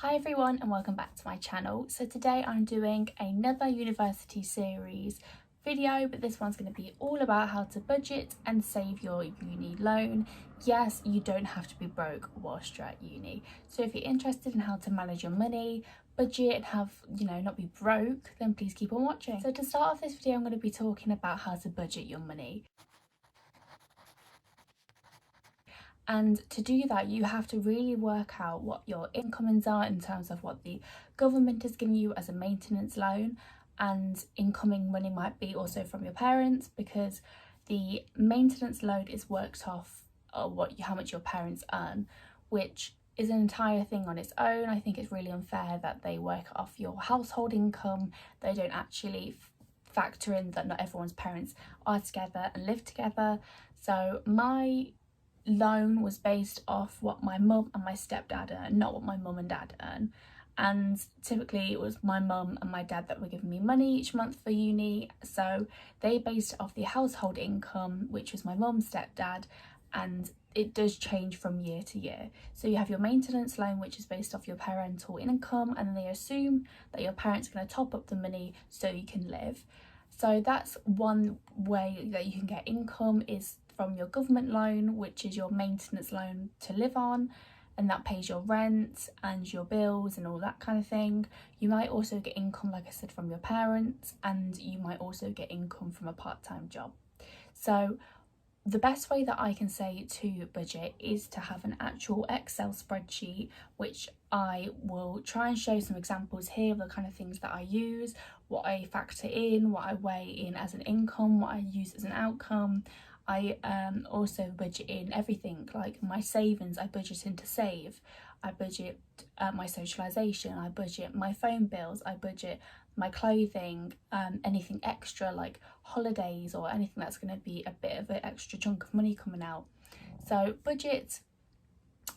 Hi everyone and welcome back to my channel. So today I'm doing another university series video, but this one's going to be all about how to budget and save your uni loan. Yes, you don't have to be broke whilst you're at uni. So if you're interested in how to manage your money, budget and have, not be broke, then please keep on watching. So to start off this video, I'm going to be talking about how to budget your money. And to do that, you have to really work out what your incomings are in terms of what the government is giving you as a maintenance loan, and incoming money might be also from your parents, because the maintenance loan is worked off how much your parents earn, which is an entire thing on its own. I think it's really unfair that they work off your household income. They don't actually factor in that not everyone's parents are together and live together. So my loan was based off what my mum and my stepdad earn, not what my mum and dad earn. And typically it was my mum and my dad that were giving me money each month for uni, so they based it off the household income, which was my mum, stepdad, and it does change from year to year. So you have your maintenance loan, which is based off your parental income, and then they assume that your parents are going to top up the money so you can live. So that's one way that you can get income, is from your government loan, which is your maintenance loan to live on, and that pays your rent and your bills and all that kind of thing. You might also get income, like I said, from your parents, and you might also get income from a part-time job. So the best way that I can say to budget is to have an actual Excel spreadsheet, which I will try and show some examples here of the kind of things that I use, what I factor in, what I weigh in as an income, what I use as an outcome. I also budget in everything, like my savings, I budget in to save, I budget my socialisation, I budget my phone bills, I budget my clothing, anything extra like holidays or anything that's going to be a bit of an extra chunk of money coming out. So budget,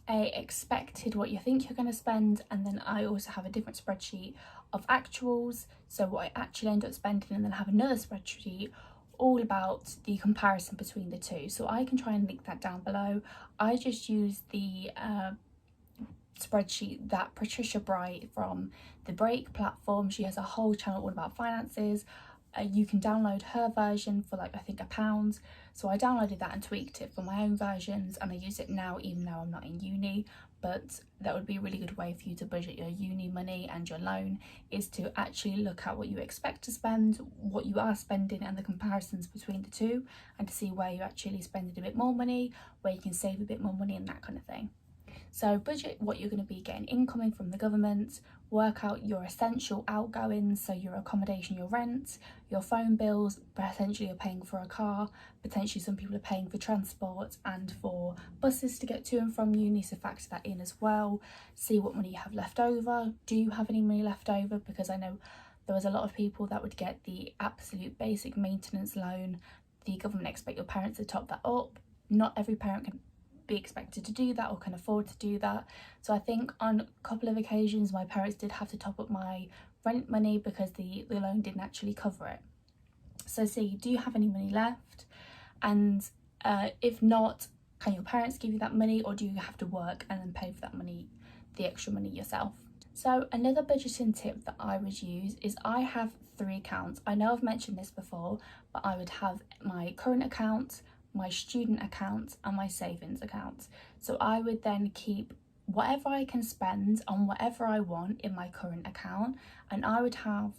expected what you think you're going to spend, and then I also have a different spreadsheet of actuals, so what I actually end up spending, and then have another spreadsheet all about the comparison between the two. So I can try and link that down below. I just use the spreadsheet that Patricia Bright from the Break platform, she has a whole channel all about finances. You can download her version for like I think £1. So I downloaded that and tweaked it for my own versions, and I use it now even though I'm not in uni. But that would be a really good way for you to budget your uni money and your loan, is to actually look at what you expect to spend, what you are spending, and the comparisons between the two, and to see where you're actually spending a bit more money, where you can save a bit more money, and that kind of thing. So budget what you're going to be getting incoming from the government, work out your essential outgoings, so your accommodation, your rent, your phone bills, potentially you're paying for a car, potentially some people are paying for transport and for buses to get to and from uni, so factor that in as well. See what money you have left over. Do you have any money left over? Because I know there was a lot of people that would get the absolute basic maintenance loan. The government expect your parents to top that up. Not every parent can be expected to do that or can afford to do that. So I think on a couple of occasions my parents did have to top up my rent money because the loan didn't actually cover it. So see, do you have any money left? And if not, can your parents give you that money, or do you have to work and then pay for that money, the extra money yourself? So another budgeting tip that I would use is I have 3 accounts. I know I've mentioned this before, but I would have my current account, my student account, and my savings account. So I would then keep whatever I can spend on whatever I want in my current account, and I would have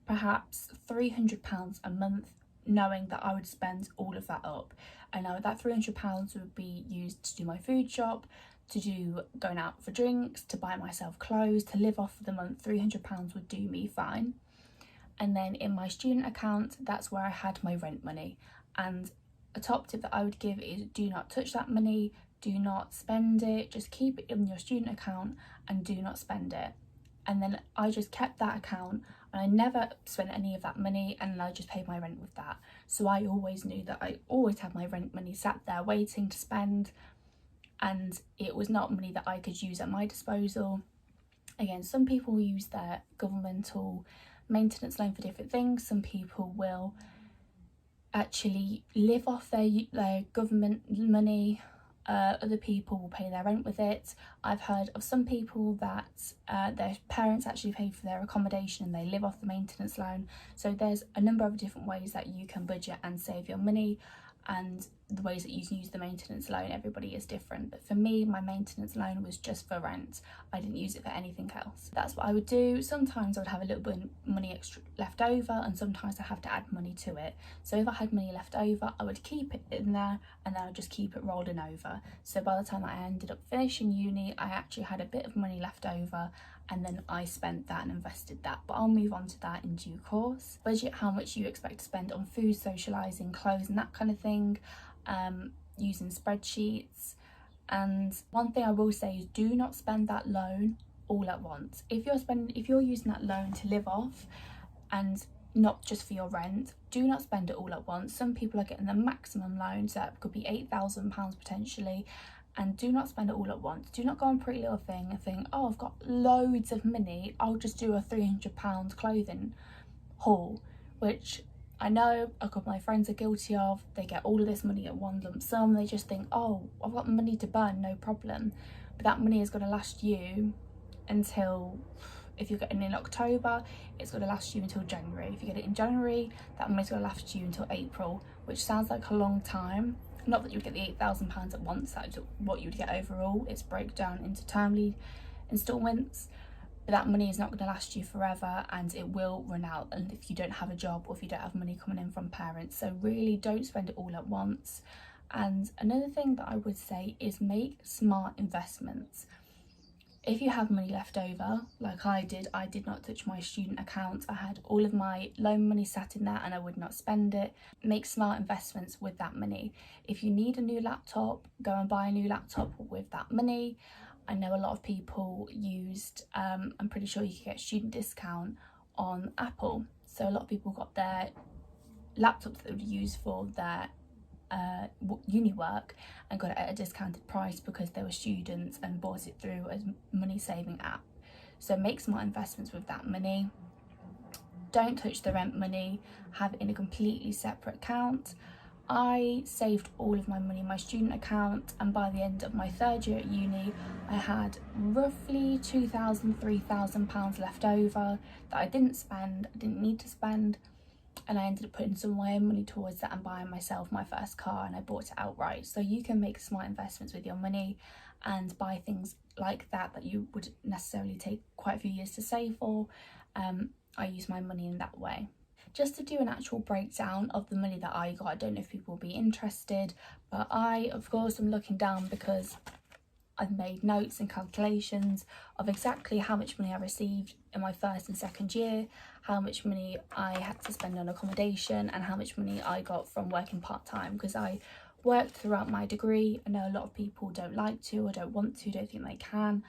perhaps £300 a month, knowing that I would spend all of that up. And now that £300 would be used to do my food shop, to do going out for drinks, to buy myself clothes, to live off for the month. £300 would do me fine. And then in my student account, that's where I had my rent money. And a top tip that I would give is do not touch that money, do not spend it, just keep it in your student account and do not spend it. And then I just kept that account and I never spent any of that money, and I just paid my rent with that. So I always knew that I always had my rent money sat there waiting to spend, and it was not money that I could use at my disposal. Again, some people use their governmental maintenance loan for different things. Some people will actually live off their government money. Other people will pay their rent with it. I've heard of some people that their parents actually pay for their accommodation and they live off the maintenance loan. So there's a number of different ways that you can budget and save your money, and the ways that you can use the maintenance loan, everybody is different. But for me, my maintenance loan was just for rent. I didn't use it for anything else. That's what I would do. Sometimes I would have a little bit of money extra left over, and sometimes I have to add money to it. So if I had money left over, I would keep it in there and then I'd just keep it rolling over. So by the time I ended up finishing uni, I actually had a bit of money left over, and then I spent that and invested that. But I'll move on to that in due course. Budget how much you expect to spend on food, socialising, clothes and that kind of thing, using spreadsheets. And one thing I will say is, do not spend that loan all at once. If you're using that loan to live off and not just for your rent, do not spend it all at once. Some people are getting the maximum loan, so that could be £8,000 potentially. And do not spend it all at once. Do not go on Pretty Little Thing and think, oh, I've got loads of money, I'll just do a £300 clothing haul, which I know a couple of my friends are guilty of. They get all of this money at one lump sum. They just think, oh, I've got money to burn, no problem. But that money is going to last you until, if you're getting it in October, it's going to last you until January. If you get it in January, that money's going to last you until April, which sounds like a long time. Not that you would get the £8,000 at once, that's what you would get overall. It's breakdown into termly instalments. But that money is not going to last you forever, and it will run out, and if you don't have a job or if you don't have money coming in from parents. So really don't spend it all at once. And another thing that I would say is make smart investments. If you have money left over, like I did not touch my student account. I had all of my loan money sat in there and I would not spend it. Make smart investments with that money. If you need a new laptop, go and buy a new laptop with that money. I know a lot of people used, I'm pretty sure you could get student discount on Apple. So a lot of people got their laptops that they would use for their uni work and got it at a discounted price because they were students and bought it through a money saving app. So make smart investments with that money. Don't touch the rent money, have it in a completely separate account. I saved all of my money in my student account, and by the end of my third year at uni I had roughly £2,000–3,000 left over that I didn't spend, I didn't need to spend. And I ended up putting some of my own money towards that and buying myself my first car, and I bought it outright. So you can make smart investments with your money and buy things like that you would necessarily take quite a few years to save for. I use my money in that way. Just to do an actual breakdown of the money that I got, I don't know if people will be interested, but I, of course, am looking down because I've made notes and calculations of exactly how much money I received in my first and second year, how much money I had to spend on accommodation, and how much money I got from working part-time, because I worked throughout my degree. I know a lot of people don't like to or don't want to, don't think they can.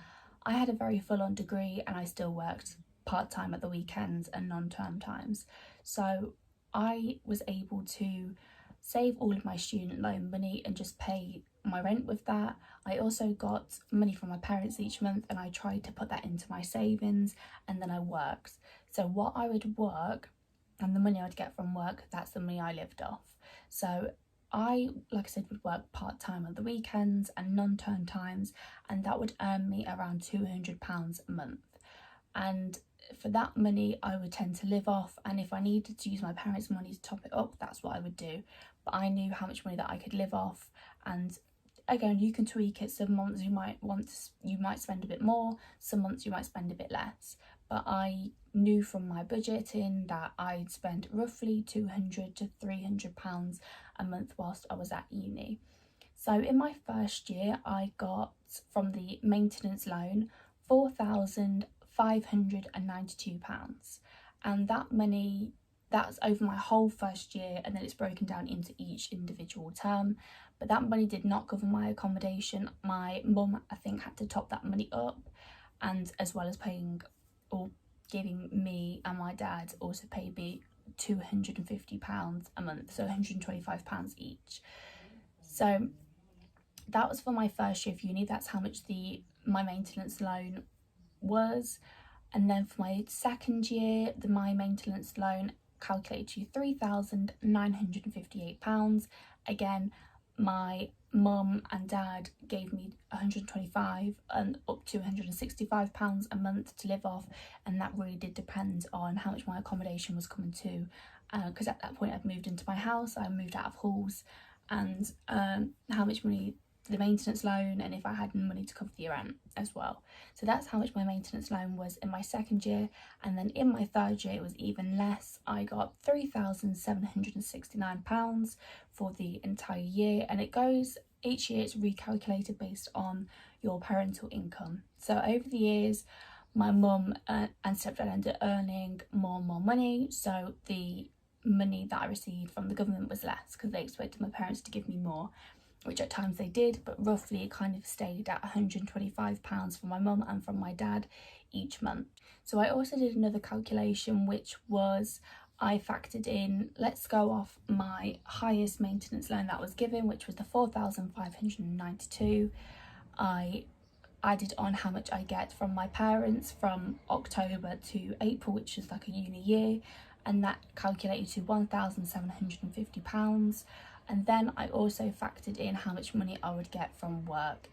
I had a very full-on degree and I still worked part-time at the weekends and non-term times. So I was able to save all of my student loan money and just pay my rent with that. I also got money from my parents each month and I tried to put that into my savings, and then I worked. So what I would work and the money I'd get from work, that's the money I lived off. So I, like I said, would work part-time on the weekends and non-term times, and that would earn me around £200 a month. And for that money I would tend to live off, and if I needed to use my parents' money to top it up, that's what I would do. But I knew how much money that I could live off, and again, you can tweak it. Some months you might spend a bit more, some months you might spend a bit less. But I knew from my budgeting that I'd spend roughly £200 to £300 a month whilst I was at uni. So in my first year I got from the maintenance loan £4,592, and that money, that's over my whole first year, and then it's broken down into each individual term. But that money did not cover my accommodation. My mum, I think, had to top that money up, and as well as paying or giving me and my dad also paid me £250 a month, so £125 each. So that was for my first year of uni. That's how much my maintenance loan was. And then for my second year, my maintenance loan calculated to £3,958. Again, my mum and dad gave me 125 and up to 165 pounds a month to live off, and that really did depend on how much my accommodation was coming to, because at that point I'd moved into my house, I moved out of halls, and how much money the maintenance loan, and if I had money to cover the rent as well. So that's how much my maintenance loan was in my second year. And then in my third year it was even less. I got £3,769 for the entire year, and it goes each year, it's recalculated based on your parental income. So over the years my mum and stepdad ended up earning more and more money, so the money that I received from the government was less because they expected my parents to give me more, which at times they did, but roughly it kind of stayed at £125 from my mum and from my dad each month. So I also did another calculation, which was I factored in, let's go off my highest maintenance loan that was given, which was the 4,592. I added on how much I get from my parents from October to April, which is like a uni year, and that calculated to £1,750. And then I also factored in how much money I would get from work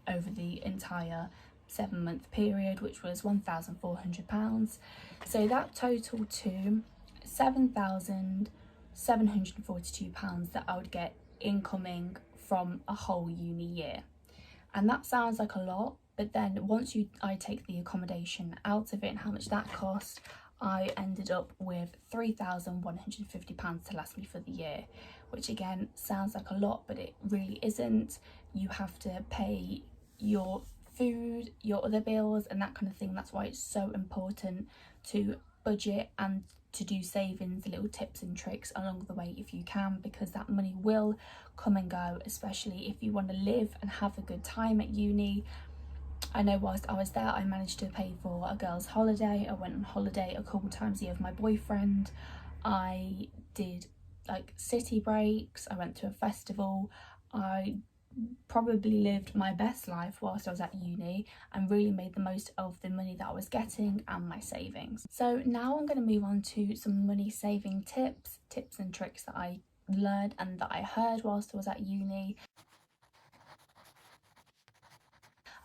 over the entire 7-month period, which was £1,400. So that totaled to £7,742 that I would get incoming from a whole uni year. And that sounds like a lot, but then once I take the accommodation out of it and how much that cost, I ended up with £3,150 to last me for the year, which again sounds like a lot, but it really isn't. You have to pay your food, your other bills and that kind of thing. That's why it's so important to budget and to do savings, little tips and tricks along the way if you can, because that money will come and go, especially if you want to live and have a good time at uni. I know whilst I was there I managed to pay for a girls' holiday. I went on holiday a couple times a year with my boyfriend. I did like city breaks, I went to a festival. I probably lived my best life whilst I was at uni and really made the most of the money that I was getting and my savings. So now I'm going to move on to some money saving tips and tricks that I learned and that I heard whilst I was at uni.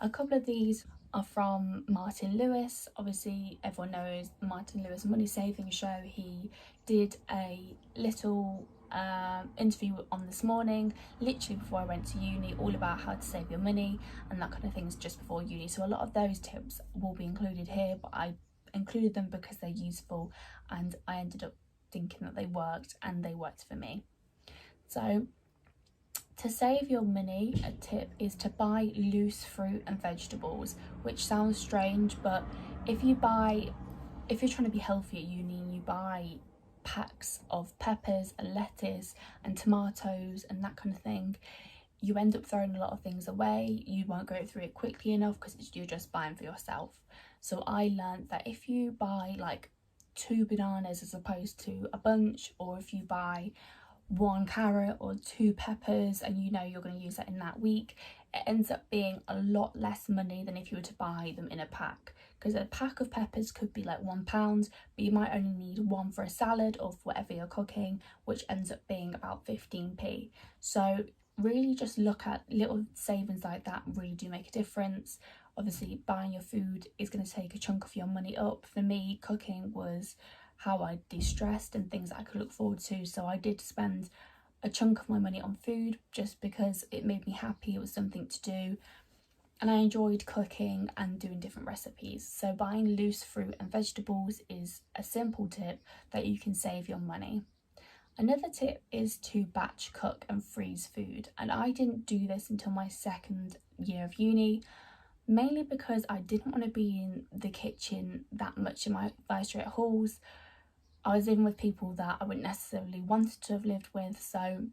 A couple of these are from Martin Lewis. Obviously everyone knows Martin Lewis money saving show. He did a little interview on This Morning, literally before I went to uni, all about how to save your money and that kind of things just before uni. So a lot of those tips will be included here, but I included them because they're useful and I ended up thinking that they worked, and they worked for me. So to save your money, a tip is to buy loose fruit and vegetables, which sounds strange, but if you're trying to be healthy at uni and you buy packs of peppers and lettuce and tomatoes and that kind of thing, you end up throwing a lot of things away. You won't go through it quickly enough because you're just buying for yourself. So I learned that if you buy like 2 bananas as opposed to a bunch, or if you buy 1 carrot or 2 peppers and you know you're going to use that in that week, it ends up being a lot less money than if you were to buy them in a pack, because a pack of peppers could be like £1, but you might only need 1 for a salad or for whatever you're cooking, which ends up being about 15p. So really just look at little savings like that, really do make a difference. Obviously buying your food is going to take a chunk of your money up. For me, cooking was how I de-stressed and things that I could look forward to, so I did spend a chunk of my money on food just because it made me happy. It was something to do and I enjoyed cooking and doing different recipes. So buying loose fruit and vegetables is a simple tip that you can save your money. Another tip is to batch cook and freeze food, and I didn't do this until my second year of uni, mainly because I didn't want to be in the kitchen that much in my first year at halls. I was living with people that I wouldn't necessarily want to have lived with, so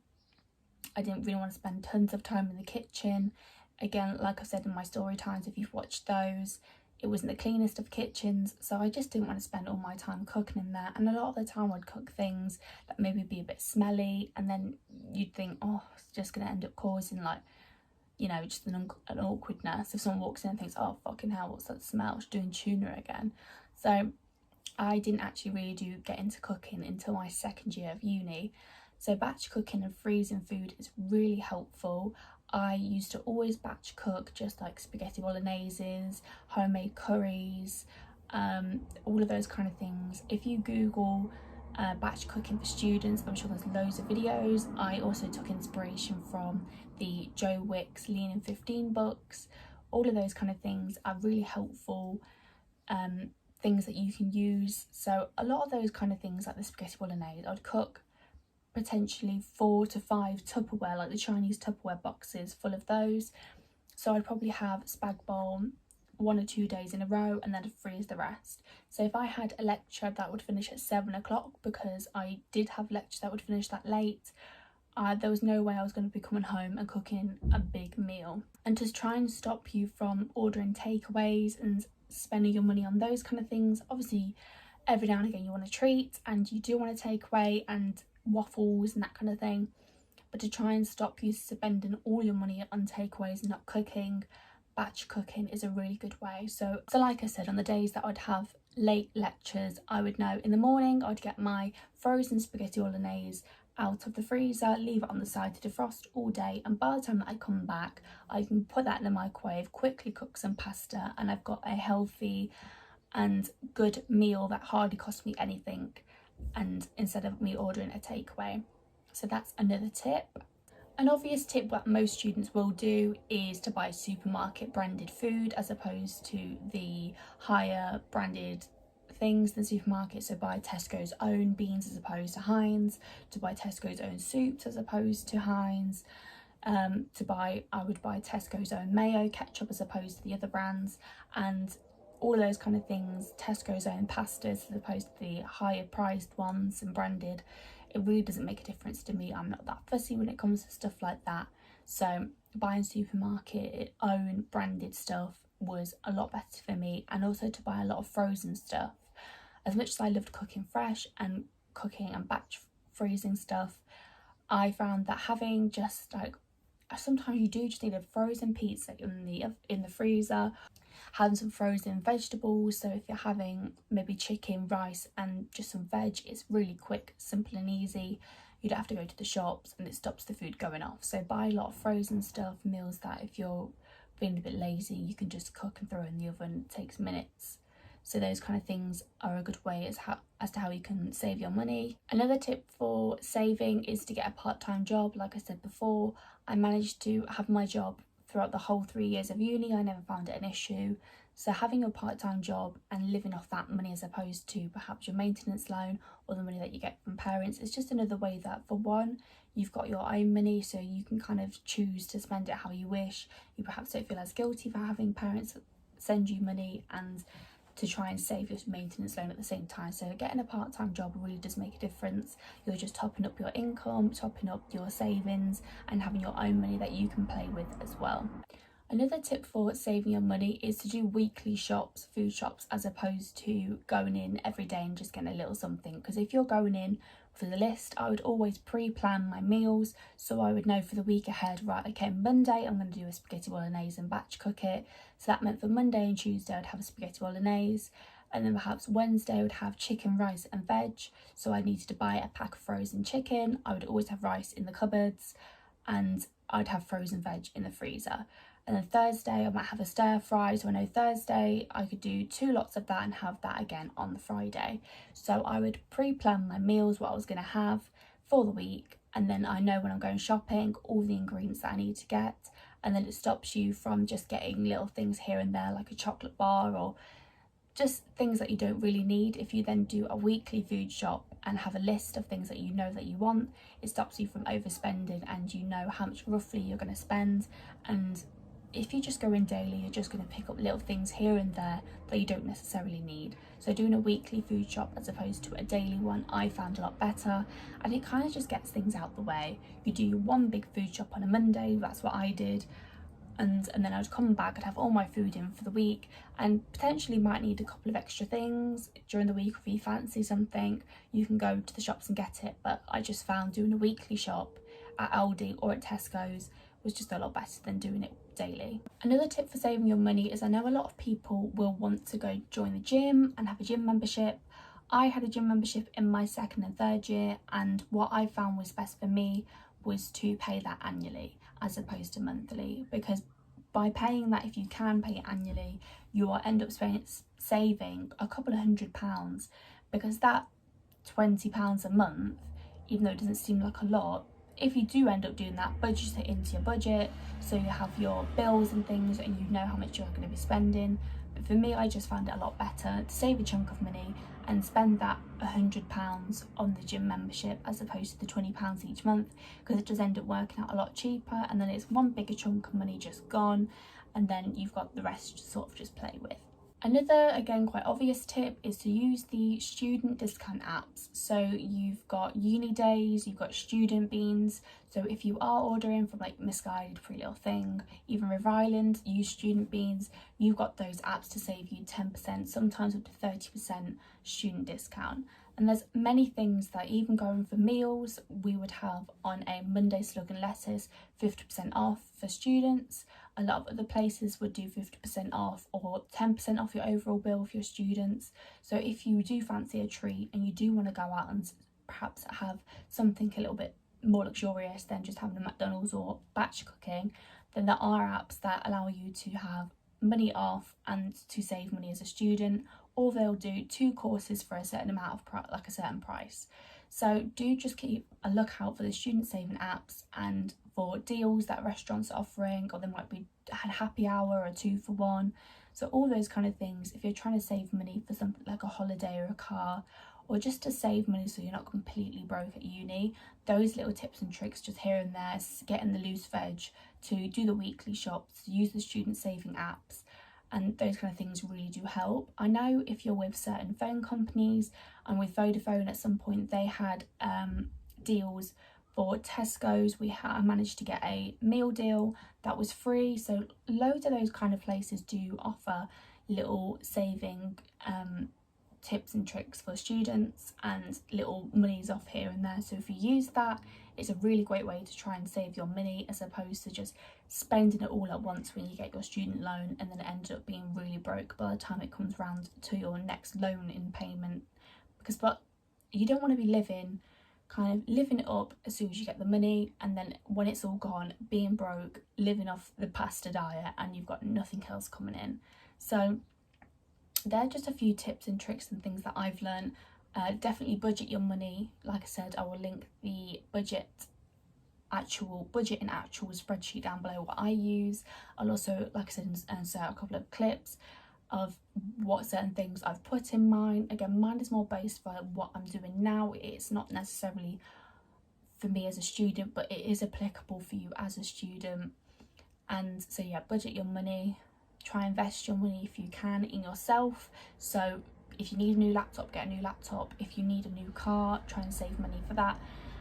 I didn't really want to spend tons of time in the kitchen. Again, like I said in my story times, if you've watched those, it wasn't the cleanest of kitchens, so I just didn't want to spend all my time cooking in there. And a lot of the time I'd cook things that maybe be a bit smelly, and then you'd think, oh, it's just going to end up causing like, you know, just an awkwardness if someone walks in and thinks, oh fucking hell, what's that smell, she's doing tuna again. So I didn't actually really get into cooking until my second year of uni. So batch cooking and freezing food is really helpful. I used to always batch cook just like spaghetti bologneses, homemade curries, all of those kind of things. If you Google batch cooking for students, I'm sure there's loads of videos. I also took inspiration from the Joe Wicks Lean in 15 books. All of those kind of things are really helpful things that you can use. So a lot of those kind of things, like the spaghetti bolognese, I'd cook potentially 4 to 5 Tupperware, like the Chinese Tupperware boxes full of those. So I'd probably have spag bowl 1 or 2 days in a row and then I'd freeze the rest. So if I had a lecture that would finish at 7 o'clock, because I did have lectures that would finish that late, there was no way I was going to be coming home and cooking a big meal. And to try and stop you from ordering takeaways and spending your money on those kind of things, obviously every now and again you want a treat and you do want a takeaway and waffles and that kind of thing, but to try and stop you spending all your money on takeaways and not cooking, batch cooking is a really good way. So like I said, on the days that I'd have late lectures, I would know in the morning I'd get my frozen spaghetti bolognese out of the freezer, leave it on the side to defrost all day, and by the time that I come back I can put that in the microwave, quickly cook some pasta, and I've got a healthy and good meal that hardly costs me anything, and instead of me ordering a takeaway. So that's another tip. An obvious tip that most students will do is to buy supermarket branded food as opposed to the higher branded things in the supermarket. So buy Tesco's own beans as opposed to Heinz, to buy Tesco's own soups as opposed to Heinz, I would buy Tesco's own mayo, ketchup as opposed to the other brands, and all of those kind of things. Tesco's own pastas as opposed to the higher priced ones and branded. It really doesn't make a difference to me. I'm not that fussy when it comes to stuff like that. So buying supermarket own branded stuff was a lot better for me, and also to buy a lot of frozen stuff. As much as I loved cooking fresh and cooking and batch freezing stuff, I found that having just like, sometimes you do just need a frozen pizza in the freezer, having some frozen vegetables. So if you're having maybe chicken, rice and just some veg, it's really quick, simple and easy. You don't have to go to the shops and it stops the food going off. So buy a lot of frozen stuff, meals that if you're feeling a bit lazy you can just cook and throw in the oven. It takes minutes. So those kind of things are a good way as to how you can save your money. Another tip for saving is to get a part-time job. Like I said before, I managed to have my job throughout the whole 3 years of uni. I never found it an issue. So having a part-time job and living off that money as opposed to perhaps your maintenance loan or the money that you get from parents is just another way that, for one, you've got your own money, so you can kind of choose to spend it how you wish. You perhaps don't feel as guilty for having parents send you money, and to try and save your maintenance loan at the same time. So getting a part-time job really does make a difference. You're just topping up your income, topping up your savings, and having your own money that you can play with as well. Another tip for saving your money is to do weekly shops, food shops, as opposed to going in every day and just getting a little something. Because if you're going in for the list, I would always pre-plan my meals, so I would know for the week ahead, right, okay, Monday I'm going to do a spaghetti bolognese and batch cook it. So that meant for Monday and Tuesday I'd have a spaghetti bolognese, and then perhaps Wednesday I would have chicken, rice and veg. So I needed to buy a pack of frozen chicken. I would always have rice in the cupboards, and I'd have frozen veg in the freezer. And then Thursday I might have a stir fry, so I know Thursday I could do 2 lots of that and have that again on the Friday. So I would pre-plan my meals, what I was going to have for the week, and then I know when I'm going shopping all the ingredients that I need to get, and then it stops you from just getting little things here and there like a chocolate bar or just things that you don't really need. If you then do a weekly food shop and have a list of things that you know that you want, it stops you from overspending, and you know how much roughly you're going to spend. And if you just go in daily, you're just going to pick up little things here and there that you don't necessarily need. So doing a weekly food shop as opposed to a daily one, I found a lot better, and it kind of just gets things out the way. You do one big food shop on a Monday, that's what I did, and then I'd come back, I'd have all my food in for the week, and potentially might need a couple of extra things during the week. If you fancy something, you can go to the shops and get it. But I just found doing a weekly shop at Aldi or at Tesco's was just a lot better than doing it daily. Another tip for saving your money is, I know a lot of people will want to go join the gym and have a gym membership. I had a gym membership in my 2nd and 3rd year, and what I found was best for me was to pay that annually. as opposed to monthly, because by paying that, if you can pay it annually, you will end up saving a couple of £100, because that £20 a month, even though it doesn't seem like a lot, if you do end up doing that, budget it into your budget so you have your bills and things and you know how much you're going to be spending. But for me, I just found it a lot better to save a chunk of money and spend that £100 on the gym membership as opposed to the £20 each month, because it does end up working out a lot cheaper, and then it's one bigger chunk of money just gone, and then you've got the rest to sort of just play with. Another, again, quite obvious tip is to use the student discount apps. So you've got Uni Days, you've got Student Beans. So if you are ordering from like Misguided, Pretty Little Thing, even River Island, use Student Beans. You've got those apps to save you 10%, sometimes up to 30% student discount. And there's many things that, even going for meals, we would have on a Monday slug and lettuce 50% off for students. A lot of other places would do 50% off or 10% off your overall bill for your students. So if you do fancy a treat and you do want to go out and perhaps have something a little bit more luxurious than just having a McDonald's or batch cooking, then there are apps that allow you to have money off and to save money as a student, or they'll do 2 courses for a certain amount of like a certain price. So do just keep a lookout for the student saving apps and for deals that restaurants are offering, or there might be a happy hour or 2 for 1. So all those kind of things, if you're trying to save money for something like a holiday or a car, or just to save money so you're not completely broke at uni, those little tips and tricks just here and there, getting the loose veg, to do the weekly shops, to use the student saving apps, and those kind of things really do help. I know if you're with certain phone companies, and with Vodafone at some point they had deals for Tesco's. I managed to get a meal deal that was free, so loads of those kind of places do offer little saving tips and tricks for students and little monies off here and there. So if you use that, it's a really great way to try and save your money, as opposed to just spending it all at once when you get your student loan and then it ends up being really broke by the time it comes round to your next loan in payment. Because you don't want to be living it up as soon as you get the money, and then when it's all gone, being broke, living off the pasta diet, and you've got nothing else coming in. So they're just a few tips and tricks and things that I've learned. Definitely budget your money. Like I said, I will link the budget and actual spreadsheet down below what I use. I'll also, like I said, insert a couple of clips of what certain things I've put in mine. Again, mine is more based for what I'm doing now. It's not necessarily for me as a student, but it is applicable for you as a student. And so yeah, budget your money. Try and invest your money if you can in yourself. So if you need a new laptop, get a new laptop. If you need a new car, try and save money for that,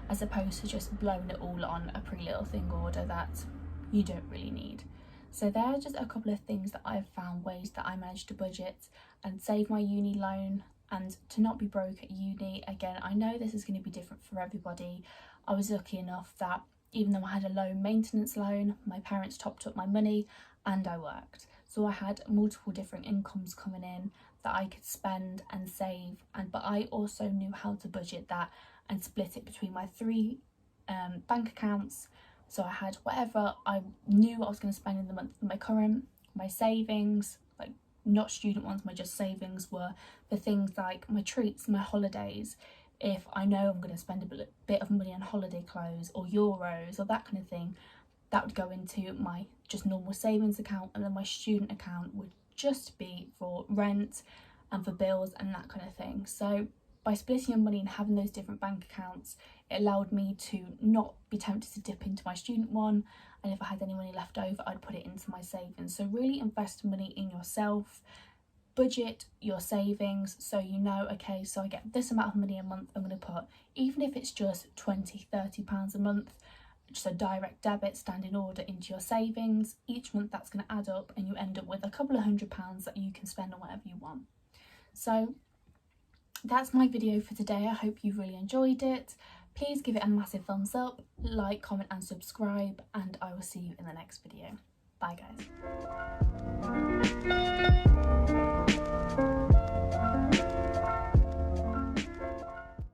as opposed to just blowing it all on a Pretty Little Thing order that you don't really need. So there are just a couple of things that I've found, ways that I managed to budget and save my uni loan and to not be broke at uni. Again, I know this is going to be different for everybody. I was lucky enough that even though I had a low maintenance loan, my parents topped up my money and I worked. So I had multiple different incomes coming in that I could spend and save, but I also knew how to budget that and split it between my 3 bank accounts. So I had whatever I knew I was going to spend in the month, my current, my savings, like not student ones, my just savings were for things like my treats, my holidays. If I know I'm going to spend a bit of money on holiday clothes or euros or that kind of thing, that would go into my just normal savings account, and then my student account would just be for rent and for bills and that kind of thing. So by splitting your money and having those different bank accounts, it allowed me to not be tempted to dip into my student one, and if I had any money left over, I'd put it into my savings. So really invest money in yourself, budget your savings, so you know, okay, so I get this amount of money a month, I'm going to put, even if it's just £20-30 a month, just a direct debit standing order into your savings. Each month that's going to add up and you end up with a couple of £100 that you can spend on whatever you want. So that's my video for today. I hope you really enjoyed it. Please give it a massive thumbs up, like, comment and subscribe, and I will see you in the next video. Bye guys.